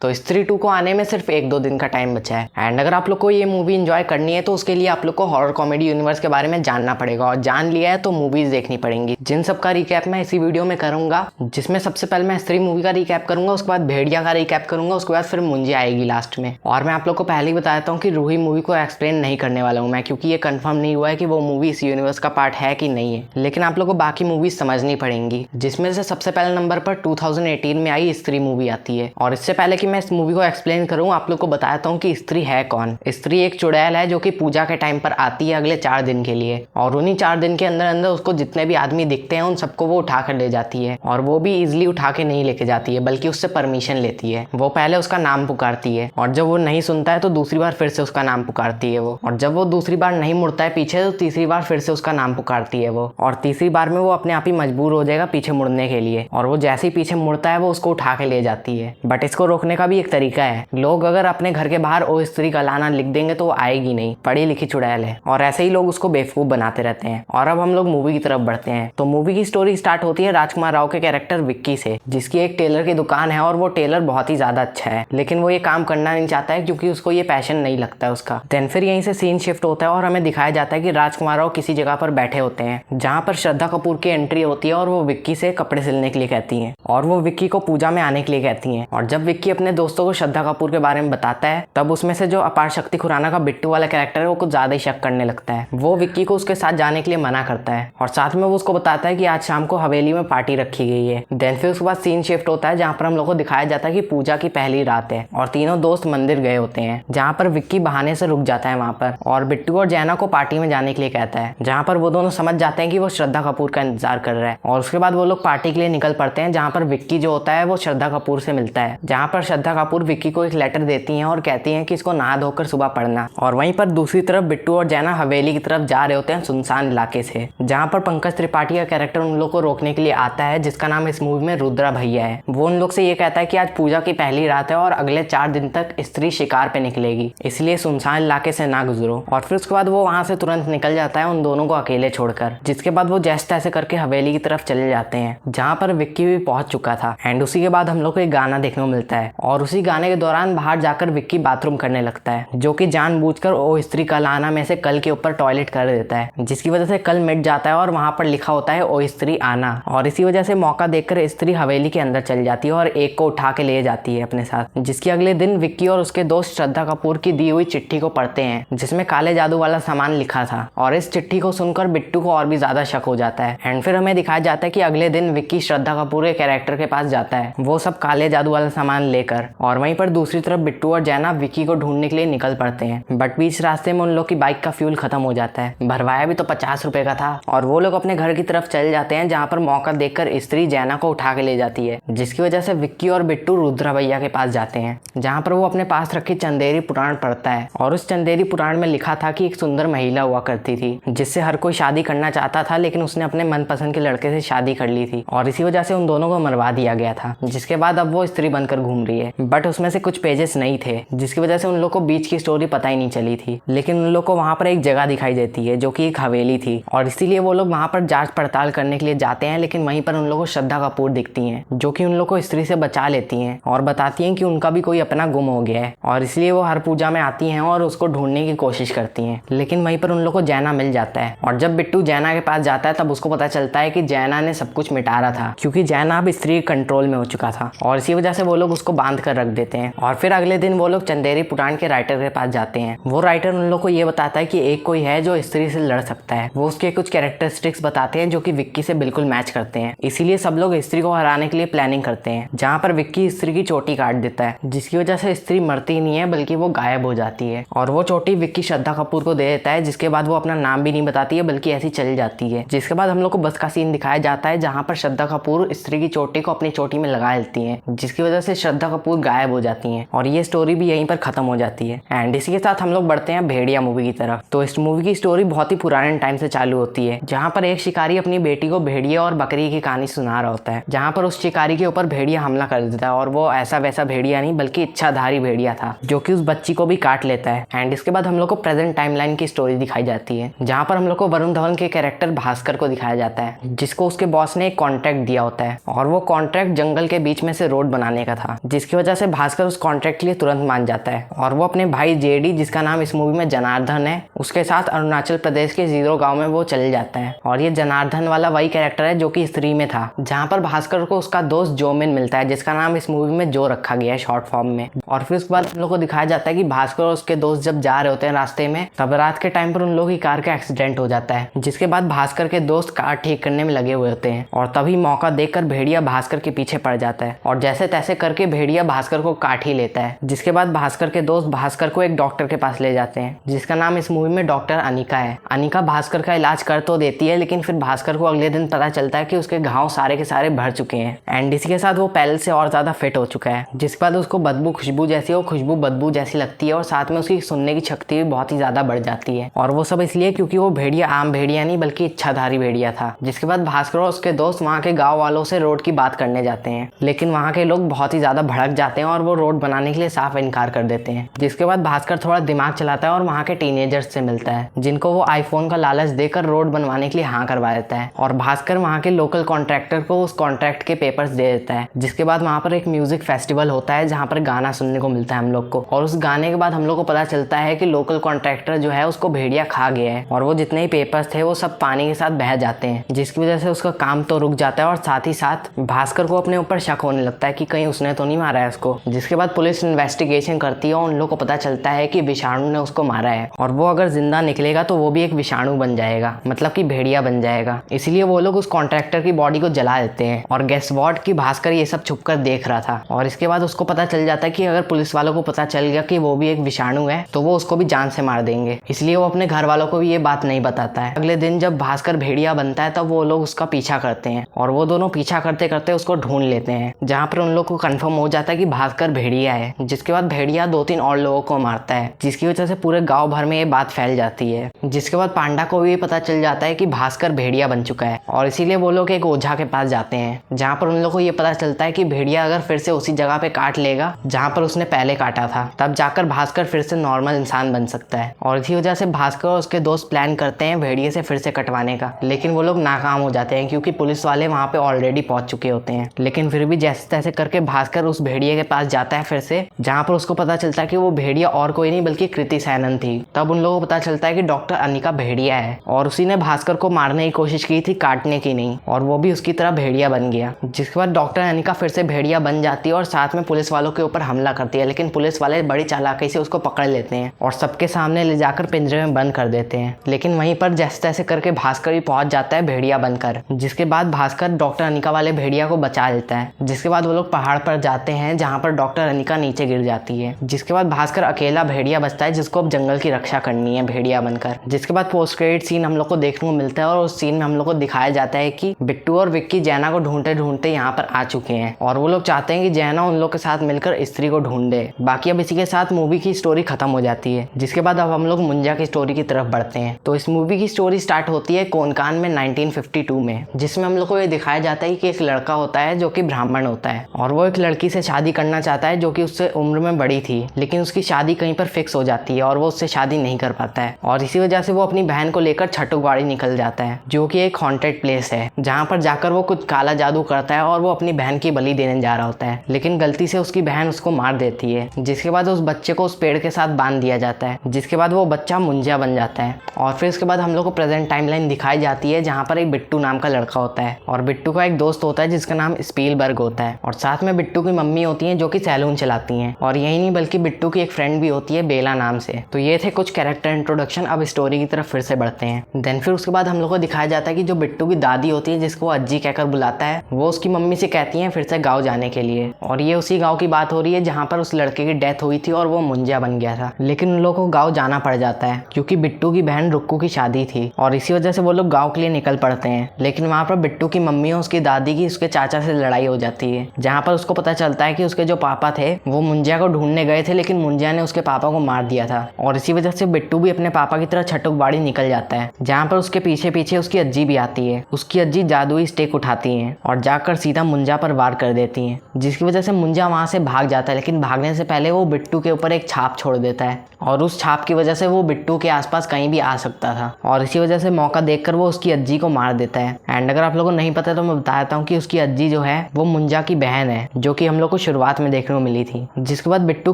तो स्त्री 2 को आने में सिर्फ 1-2 दिन का टाइम बचा है। एंड अगर आप लोग को ये मूवी एंजॉय करनी है तो उसके लिए आप लोग को हॉरर कॉमेडी यूनिवर्स के बारे में जानना पड़ेगा, और जान लिया है तो मूवीज देखनी पड़ेंगी, जिन सब का रिकैप मैं इसी वीडियो में करूंगा। जिसमें सबसे पहले मैं स्त्री मूवी का रिकैप करूंगा, उसके बाद भेड़िया का रिकैप करूंगा, उसके बाद फिर मुंजी आएगी लास्ट में। और मैं आप लोग को पहले ही बता देता हूँ कि रूही मूवी को एक्सप्लेन नहीं करने वाला हूँ मैं, क्योंकि ये कंफर्म नहीं हुआ है कि वो मूवी इस यूनिवर्स का पार्ट है कि नहीं है। लेकिन आप लोग को बाकी मूवीज समझनी पड़ेंगी, जिसमें से सबसे पहले नंबर पर 2018 में आई स्त्री मूवी आती है। और इससे पहले कि मैं इस मूवी को एक्सप्लेन करूँ, आप लोग को बताता हूँ कि स्त्री है कौन। स्त्री एक चुड़ैल है जो कि पूजा के टाइम पर आती है अगले 4 दिन के लिए, और उन्हीं 4 दिन के अंदर अंदर उसको जितने भी आदमी दिखते हैं उन सबको वो उठा कर ले जाती है। और वो भी इजिली उठा के नहीं लेके जाती है, बल्कि उससे परमिशन लेती है। वो पहले उसका नाम पुकारती है, और जब वो नहीं सुनता है तो दूसरी बार फिर से उसका नाम पुकारती है वो। और जब वो दूसरी बार नहीं मुड़ता है पीछे तो तीसरी बार फिर से उसका नाम पुकारती है वो। और तीसरी बार में वो अपने आप ही मजबूर हो जाएगा पीछे मुड़ने के लिए, और वो जैसे ही पीछे मुड़ता है वो उसको उठा के ले जाती है। बट इसको रोकने का भी एक तरीका है। लोग अगर अपने घर के बाहर ओ स्त्री का लाना लिख देंगे तो वो आएगी नहीं, पढ़ी लिखी चुड़ैल है। और ऐसे ही लोग उसको बेवकूफ बनाते रहते हैं। और अब हम लोग मूवी की तरफ बढ़ते हैं। तो मूवी की स्टोरी स्टार्ट होती है राजकुमार राव के कैरेक्टर विक्की से, जिसकी एक टेलर की दुकान है, और वो टेलर बहुत ही ज्यादा अच्छा है, लेकिन वो ये काम करना नहीं चाहता है क्योंकि उसको ये पैशन नहीं लगता है उसका। देन फिर यहीं से सीन शिफ्ट होता है और हमें दिखाया जाता है कि राजकुमार राव किसी जगह पर बैठे होते हैं जहाँ पर श्रद्धा कपूर की एंट्री होती है, और वो विक्की से कपड़े सिलने के लिए कहती हैं, और वो विक्की को पूजा में आने के लिए कहती हैं। और जब विक्की अपने दोस्तों को श्रद्धा कपूर के बारे में बताता है, तब उसमें से जो अपार शक्ति खुराना का बिट्टू वाला कैरेक्टर है वो कुछ ज्यादा ही शक करने लगता है। वो विक्की को उसके साथ जाने के लिए मना करता है, और साथ में वो उसको बताता है कि आज शाम को हवेली में पार्टी रखी गई है। देन फिर उसके बाद सीन शिफ्ट होता है जहाँ पर हम लोग को दिखाया जाता है कि पूजा की पहली रात है, और तीनों दोस्त मंदिर गए होते हैं, जहाँ पर विक्की बहाने से रुक जाता है वहाँ पर, और बिट्टू और जैना को पार्टी में जाने के लिए कहता है, जहाँ पर वो दोनों समझ जाते हैं कि वो श्रद्धा कपूर का इंतजार कर रहा है। और उसके बाद वो लोग पार्टी के लिए निकल पड़ते हैं, जहाँ पर विक्की जो होता है वो श्रद्धा कपूर से मिलता है, जहाँ पर श्रद्धा कपूर विक्की को एक लेटर देती हैं और कहती हैं कि इसको नहा धोकर सुबह पढ़ना। और वहीं पर दूसरी तरफ बिट्टू और जैना हवेली की तरफ जा रहे होते हैं सुनसान इलाके से, जहाँ पर पंकज त्रिपाठी का कैरेक्टर उन लोग को रोकने के लिए आता है, जिसका नाम इस मूवी में रुद्रा भैया है। वो उन लोग से ये कहता है कि आज पूजा की पहली रात है और अगले 4 दिन तक स्त्री शिकार पे निकलेगी, इसलिए सुनसान इलाके से ना गुजरो। और फिर उसके बाद वो वहां से तुरंत निकल जाता है उन दोनों को अकेले छोड़कर, जिसके बाद वो जैसे तैसे करके हवेली की तरफ चले जाते हैं, जहाँ पर विक्की भी पहुंच चुका था। एंड उसी के बाद हम लोग को एक गाना देखने को मिलता है, और उसी गाने के दौरान बाहर जाकर विक्की बाथरूम करने लगता है, जो कि जानबूझकर ओ स्त्री का लाना में से कल के ऊपर टॉयलेट कर देता है, जिसकी वजह से कल मिट जाता है और वहां पर लिखा होता है ओ स्त्री आना। और इसी वजह से मौका देखकर स्त्री हवेली के अंदर चल जाती है और एक को उठा के ले जाती है अपने साथ, जिसकी अगले दिन विक्की और उसके दोस्त श्रद्धा कपूर की दी हुई चिट्ठी को पढ़ते हैं, जिसमें काले जादू वाला सामान लिखा था। और इस चिट्ठी को सुनकर बिट्टू को और भी ज्यादा शक हो जाता है। एंड फिर हमें दिखाया जाता है कि अगले दिन विक्की श्रद्धा कपूर के कैरेक्टर के पास जाता है, वो सब काले जादू वाला सामान लेकर। और वहीं पर दूसरी तरफ बिट्टू और जैना विक्की को ढूंढने के लिए निकल पड़ते हैं, बट बीच रास्ते में उन लोग की बाइक का फ्यूल खत्म हो जाता है, भरवाया भी तो 50 रुपए का था। और वो लोग अपने घर की तरफ चले जाते हैं, जहाँ पर मौका देखकर स्त्री जैना को उठा के ले जाती है, जिसकी वजह से विक्की और बिट्टू रुद्रा भैया के पास जाते हैं, जहाँ पर वो अपने पास रखी चंदेरी पुराण पढ़ता है। और उस चंदेरी पुराण में लिखा था कि एक सुंदर महिला हुआ करती थी, जिससे हर कोई शादी करना चाहता था, लेकिन उसने अपने मनपसंद के लड़के से शादी कर ली थी, और इसी वजह से उन दोनों को मरवा दिया गया था, जिसके बाद अब वो स्त्री बनकर घूम रही है। बट उसमें से कुछ पेजेस नहीं थे, जिसकी वजह से उन लोग को बीच की स्टोरी पता ही नहीं चली थी। लेकिन उन लोग को वहां पर एक जगह दिखाई देती है जो कि एक हवेली थी, और इसीलिए वो लोग वहां पर जांच पड़ताल करने के लिए जाते हैं। लेकिन वहीं पर उन लोग को श्रद्धा कपूर दिखती हैं, जो कि उन लोग को स्त्री से बचा लेती हैं और बताती हैं कि उनका भी कोई अपना गुम हो गया है, और इसलिए वो हर पूजा में आती हैं और उसको ढूंढने की कोशिश करती हैं। लेकिन वहीं पर उन लोग को जैना मिल जाता है, और जब बिट्टू जैना के पास जाता है तब उसको पता चलता है कि जैना ने सब कुछ मिटा रहा था, क्योंकि जैना अब स्त्री कंट्रोल में हो चुका था, और इसी वजह से वो लोग उसको बांध कर रख देते हैं। और फिर अगले दिन वो लोग चंदेरी पुराण के राइटर के पास जाते हैं। वो राइटर उन लोग को ये बताता है कि एक कोई है जो स्त्री से लड़ सकता है। वो उसके कुछ कैरेक्टरिस्टिक्स बताते हैं जो कि विक्की से बिल्कुल मैच करते हैं, इसीलिए सब लोग स्त्री को हराने के लिए प्लानिंग करते हैं, जहाँ पर विक्की स्त्री की चोटी काट देता है, जिसकी वजह से स्त्री मरती नहीं है बल्कि वो गायब हो जाती है। और वो चोटी विक्की श्रद्धा कपूर को दे देता है, जिसके बाद वो अपना नाम भी नहीं बताती है बल्कि ऐसी चली जाती है। जिसके बाद हम लोग को बस का सीन दिखाया जाता है, जहाँ पर श्रद्धा कपूर स्त्री की चोटी को अपनी चोटी में लगा लेती है, जिसकी वजह से श्रद्धा कपूर गायब हो जाती हैं, और ये स्टोरी भी यहीं पर खत्म हो जाती है। एंड इसी के साथ हम लोग बढ़ते हैं भेड़िया मूवी की तरफ। तो इस मूवी की स्टोरी बहुत ही पुराने टाइम से चालू होती है, जहाँ पर एक शिकारी अपनी बेटी को भेड़िया और बकरी की कहानी सुना रहा होता है, जहाँ पर उस शिकारी के ऊपर भेड़िया हमला कर देता है, और वो ऐसा वैसा भेड़िया नहीं बल्कि इच्छाधारी भेड़िया था, जो कि उस बच्ची को भी काट लेता है। एंड इसके बाद हम लोग को प्रेजेंट टाइमलाइन की स्टोरी दिखाई जाती है, जहाँ पर हम लोग को वरुण धवन के कैरेक्टर भास्कर को दिखाया जाता है, जिसको उसके बॉस ने एक कॉन्ट्रैक्ट दिया होता है, और वो कॉन्ट्रैक्ट जंगल के बीच में से रोड बनाने का था, जिसकी जिसकी वजह से भास्कर उस कॉन्ट्रैक्ट के लिए तुरंत मान जाता है और वो अपने भाई जेडी, जिसका नाम इस मूवी में जनार्दन है, उसके साथ अरुणाचल प्रदेश के जीरो गांव में वो चले जाता है। और ये जनार्दन वाला वही कैरेक्टर है जो कि स्त्री में था, जहाँ पर भास्कर को उसका दोस्त जोमिन मिलता है, जिसका नाम इस मूवी में जो रखा गया है शॉर्ट फॉर्म में। और फिर उसके बाद हम लोग को दिखाया जाता है कि भास्कर और उसके दोस्त जब जा रहे होते हैं रास्ते में, तब रात के टाइम पर उन लोगों की कार का एक्सीडेंट हो जाता है, जिसके बाद भास्कर के दोस्त कार ठीक करने में लगे हुए होते हैं और तभी मौका देखकर भेड़िया भास्कर के पीछे पड़ जाता है और जैसे तैसे करके भेड़िया भास्कर को काट ही लेता है। जिसके बाद भास्कर के दोस्त भास्कर को एक डॉक्टर के पास ले जाते हैं, जिसका नाम इस मूवी में डॉक्टर अनिका है। अनिका भास्कर का इलाज कर तो देती है, लेकिन फिर भास्कर को अगले दिन पता चलता है कि उसके घाव सारे के सारे भर चुके हैं एंड इसी के साथ वो पहले से और ज्यादा फिट हो चुका है। जिसके बाद उसको बदबू खुशबू जैसी लगती है और साथ में उसकी सुनने की शक्ति भी बहुत ही ज्यादा बढ़ जाती है। और वो सब इसलिए क्योंकि वो भेड़िया आम भेड़िया नहीं बल्कि इच्छाधारी भेड़िया था। जिसके बाद भास्कर और उसके दोस्त वहाँ के गाँव वालों से रोड की बात करने जाते हैं, लेकिन वहाँ के लोग बहुत ही ज्यादा भड़क जाते हैं और वो रोड बनाने के लिए साफ इनकार कर देते हैं। जिसके बाद भास्कर थोड़ा दिमाग चलाता है और वहाँ के टीनेजर्स से मिलता है, जिनको वो आईफोन का लालच देकर रोड बनवाने के लिए हाँ करवा देता है और भास्कर वहाँ के लोकल कॉन्ट्रैक्टर को उस कॉन्ट्रैक्ट के पेपर्स दे देता है। जिसके बाद वहाँ पर एक म्यूजिक फेस्टिवल होता है जहाँ पर गाना सुनने को मिलता है हम लोग को, और उस गाने के बाद हम लोग को पता चलता है कि लोकल कॉन्ट्रैक्टर जो है उसको भेड़िया खा गया है और वो जितने ही पेपर्स थे वो सब पानी के साथ बह जाते हैं, जिसकी वजह से उसका काम तो रुक जाता है और साथ ही साथ भास्कर को अपने ऊपर शक होने लगता है कि कहीं उसने तो नहीं मारा है उसको। जिसके बाद पुलिस इन्वेस्टिगेशन करती है और उन लोगों को पता चलता है कि विषाणु ने उसको मारा है और वो अगर जिंदा निकलेगा तो वो भी एक विषाणु बन जाएगा, मतलब कि भेड़िया बन जाएगा। इसलिए वो लोग उस कॉन्ट्रैक्टर की बॉडी को जला देते हैं और गेस व्हाट कि भास्कर ये सब छुपकर देख रहा था। और इसके बाद उसको पता चल जाता है कि अगर पुलिस वालों को पता चल गया कि वो भी एक विषाणु है तो वो उसको भी जान से मार देंगे, इसलिए वो अपने घर वालों को भी ये बात नहीं बताता है। अगले दिन जब भास्कर भेड़िया बनता है तब वो लोग उसका पीछा करते हैं और वो दोनों पीछा करते करते उसको ढूंढ लेते हैं, जहाँ पर उन लोग को कंफर्म हो जाता है कि भास्कर भेड़िया है। जिसके बाद भेड़िया 2-3 और लोगों को मारता है, जिसकी वजह से पूरे गांव भर में ये बात फैल जाती है। जिसके बाद पांडा को भी पता चल जाता है कि भास्कर भेड़िया बन चुका है और इसीलिए वो लोग एक ओझा के पास जाते हैं, जहाँ पर उन लोग को ये पता चलता है कि भेड़िया अगर फिर से उसी जगह पे काट लेगा जहाँ पर उसने पहले काटा था, तब जाकर भास्कर फिर से नॉर्मल इंसान बन सकता है। और इसी वजह से भास्कर और उसके दोस्त प्लान करते हैं भेड़िए से फिर से कटवाने का, लेकिन वो लोग नाकाम हो जाते हैं क्योंकि पुलिस वाले वहाँ पे ऑलरेडी पहुंच चुके होते हैं। लेकिन फिर भी जैसे तैसे करके भास्कर उस भेड़िए के पास जाता है फिर से, जहाँ पर उसको पता चलता है कि वो भेड़िया और कोई नहीं बल्कि कृति सैनन थी। तब उन लोगों को पता चलता है कि डॉक्टर अनिका भेड़िया है और उसी ने भास्कर को मारने की कोशिश की थी, काटने की नहीं, और वो भी उसकी तरह भेड़िया बन गया। जिसके बाद डॉक्टर अनिका फिर से भेड़िया बन जाती है और साथ में पुलिस वालों के ऊपर हमला करती है, लेकिन पुलिस वाले बड़ी चालाकी से उसको पकड़ लेते हैं और सबके सामने ले जाकर पिंजरे में बंद कर देते हैं। लेकिन वहीं पर जैसे तैसे करके भास्कर भी पहुंच जाता है भेड़िया बनकर। जिसके बाद भास्कर डॉक्टर अनिका वाले भेड़िया को बचा लेता है। जिसके बाद वो लोग पहाड़ पर जाते हैं जहाँ पर डॉक्टर अनिका नीचे गिर जाती है। जिसके बाद भास्कर अकेला भेड़िया बचता है जिसको अब जंगल की रक्षा करनी है भेड़िया बनकर। जिसके बाद पोस्ट क्रेडिट सीन हम लोग को देखने को मिलता है और उस सीन में हम लोग को दिखाया जाता है कि बिट्टू और विक्की जैना को ढूंढते ढूंढते यहाँ पर आ चुके हैं और वो लोग चाहते हैं कि जैना उन लोग के साथ मिलकर स्त्री को ढूंढे। बाकी अब इसी के साथ मूवी की स्टोरी खत्म हो जाती है। जिसके बाद अब हम लोग मुंजा की स्टोरी की तरफ बढ़ते हैं। तो इस मूवी की स्टोरी स्टार्ट होती है कोनकान में 1952 में, जिसमें हम लोग को ये दिखाया जाता है कि एक लड़का होता है जो कि ब्राह्मण होता है और वो एक लड़की से शादी करना चाहता है जो कि उससे उम्र में बड़ी थी, लेकिन उसकी शादी कहीं पर फिक्स हो जाती है और वो उससे शादी नहीं कर पाता है और इसी वजह से वो अपनी बहन को लेकर छठुगवाड़ी निकल जाता है, जो कि एक हॉन्टेड प्लेस है, जहाँ पर जाकर वो कुछ काला जादू करता है और वो अपनी बहन की बलि देने जा रहा होता है, लेकिन गलती से उसकी बहन उसको मार देती है। जिसके बाद उस बच्चे को उस पेड़ के साथ बांध दिया जाता है, जिसके बाद वो बच्चा मुंजा बन जाता है। और फिर उसके बाद हम लोग को प्रेजेंट टाइमलाइन दिखाई जाती है जहाँ पर एक बिट्टू नाम का लड़का होता है और बिट्टू का एक दोस्त होता है जिसका नाम स्पीलबर्ग होता है और साथ में बिट्टू की मम्मी होती है जो कि सैलून चलाती हैं और यही नहीं बल्कि बिट्टू की एक फ्रेंड भी होती है बेला नाम से। तो ये थे कुछ कैरेक्टर इंट्रोडक्शन। अब स्टोरी की तरफ फिर से बढ़ते हैं। देन फिर उसके बाद हम लोग को दिखाया जाता है कि जो बिट्टू की दादी होती है जिसको वो अज्जी कहकर बुलाता है, वो उसकी मम्मी से कहती है फिर से गाँव जाने के लिए और ये उसी गाँव की बात हो रही है जहाँ पर उस लड़के की डेथ हुई थी और वो मुंजा बन गया था। लेकिन उन लोगों को गाँव जाना पड़ जाता है क्योंकि बिट्टू की बहन रुक्कू की शादी थी और इसी वजह से वो लोग गाँव के लिए निकल पड़ते हैं। लेकिन वहाँ पर बिट्टू की मम्मी और उसकी दादी की उसके चाचा से लड़ाई हो जाती है, जहाँ पर उसको पता चलता है कि उसके जो पापा थे वो मुंजिया को ढूंढने गए थे लेकिन मुंजिया ने उसके पापा को मार दिया था और इसी वजह से बिट्टू भी अपने पापा की तरह छठुगवाड़ी निकल जाता है, जहाँ पर उसके पीछे पीछे उसकी अज्जी भी आती है। उसकी अज्जी जादुई स्टिक उठाती हैं और जाकर सीधा मुंजा पर वार कर देती हैं, जिसकी वजह से मुंजा वहाँ से भाग जाता है, लेकिन भागने से पहले वो बिट्टू के ऊपर एक छाप छोड़ देता है और उस छाप की वजह से वो बिट्टू के आसपास कहीं भी आ सकता था और इसी वजह से मौका देखकर वो उसकी अज्जी को मार देता है। एंड अगर आप लोगों को नहीं पता तो मैं बता देता हूँ कि उसकी अज्जी जो है वो मुंजा की बहन है, जो कि हम लोग को शुरुआत में देखने को मिली थी। जिसके बाद बिट्टू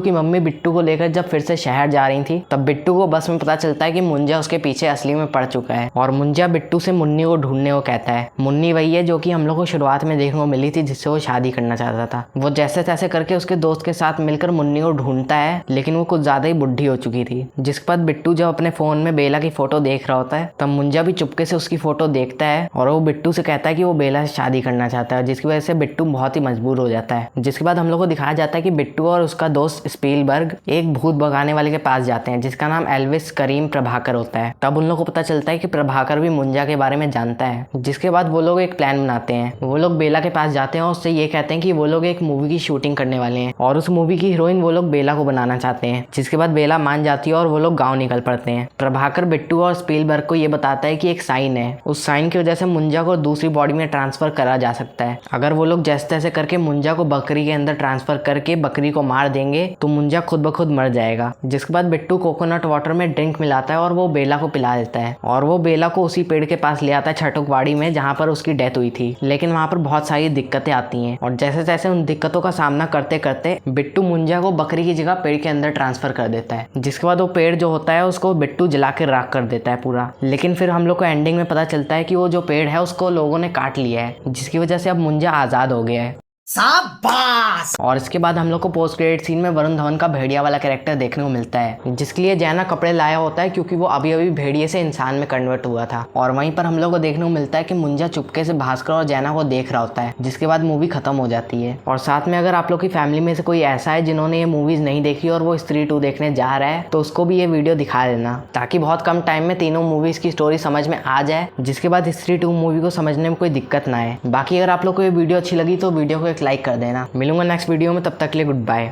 की मम्मी बिट्टू को लेकर जब फिर से शहर जा रही थी तब बिट्टू को बस में पता चलता है कि मुंजा उसके पीछे असली में पड़ चुका है और मुंजा बिट्टू से मुन्नी को ढूंढने को कहता है। मुन्नी वही है जो कि हम लोग को शुरुआत में देखने को मिली थी, जिससे वो शादी करना चाहता था। वो जैसे तैसे करके उसके दोस्त के साथ मिलकर मुन्नी को ढूंढता है, लेकिन वो कुछ ज्यादा ही बुढ़ी हो चुकी थी। जिसके बाद बिट्टू जब अपने फोन में बेला की फोटो देख रहा होता है तब मुंजा भी चुपके से उसकी फोटो देखता है और वो बिट्टू से कहता है कि वो बेला से शादी करना चाहता है, जिसकी वजह से बिट्टू बहुत ही मजबूर हो जाता है। जिसके बाद हम लोग को दिखाया जाता है कि बिट्टू और उसका दोस्त स्पीलबर्ग एक भूत भगाने वाले के पास जाते हैं जिसका नाम एल्विस करीम प्रभाकर होता है। तब उन लोग को पता चलता है कि प्रभाकर भी मुंजा के बारे में जानता है। जिसके बाद वो लोग एक प्लान बनाते हैं। वो लोग बेला के पास जाते हैं और उससे ये कहते हैं कि वो लोग एक मूवी की शूटिंग करने वाले हैं और उस मूवी की हीरोइन वो लोग बेला को बनाना चाहते हैं। जिसके बाद बेला मान जाती है और वो लोग गाँव निकल पड़ते हैं। प्रभाकर बिट्टू और स्पीलबर्ग को ये बताता है कि एक साइन है, उस साइन की वजह से मुंजा को दूसरी बॉडी में ट्रांसफर करा जा सकता है। अगर वो लोग जैसे तैसे करके मुंजा को बकरी के अंदर ट्रांसफर करके बकरी को मार देंगे तो मुंजा खुद ब खुद मर जाएगा। जिसके बाद बिट्टू कोकोनट वाटर में ड्रिंक मिलाता है और वो बेला को पिला देता है और वो बेला को उसी पेड़ के पास ले आता है छटुकवाड़ी में जहाँ पर उसकी डेथ हुई थी। लेकिन वहाँ पर बहुत सारी दिक्कतें आती हैं और जैसे तैसे उन दिक्कतों का सामना करते करते बिट्टू मुंजा को बकरी की जगह पेड़ के अंदर ट्रांसफर कर देता है। जिसके बाद वो पेड़ जो होता है उसको बिट्टू जला के राख कर देता है पूरा। लेकिन फिर हम लोग को एंडिंग में पता चलता है कि वो जो पेड़ है उसको लोगों ने काट लिया है, जिसकी वजह से अब मुंजा आजाद हो गया है। शाबाश। और इसके बाद हम लोग को पोस्ट क्रेडिट सीन में वरुण धवन का भेड़िया वाला कैरेक्टर देखने को मिलता है, जिसके लिए जैना कपड़े लाया होता है क्योंकि वो अभी अभी भेड़िए से इंसान में कन्वर्ट हुआ था। और वहीं पर हम लोग को देखने को मिलता है कि मुंजा चुपके से भास्कर और जैना को देख रहा होता है। जिसके बाद मूवी खत्म हो जाती है। और साथ में अगर आप लोग की फैमिली में से कोई ऐसा है जिन्होंने ये मूवीज नहीं देखी और वो स्त्री 2 देखने जा रहा है तो उसको भी ये वीडियो दिखा देना, ताकि बहुत कम टाइम में तीनों मूवीज की स्टोरी समझ में आ जाए, जिसके बाद स्त्री 2 मूवी को समझने में कोई दिक्कत ना आए। बाकी अगर आप लोग को ये वीडियो अच्छी लगी तो वीडियो को एक लाइक कर देना। मिलूंगा नेक्स्ट वीडियो में, तब तक के लिए गुड बाय।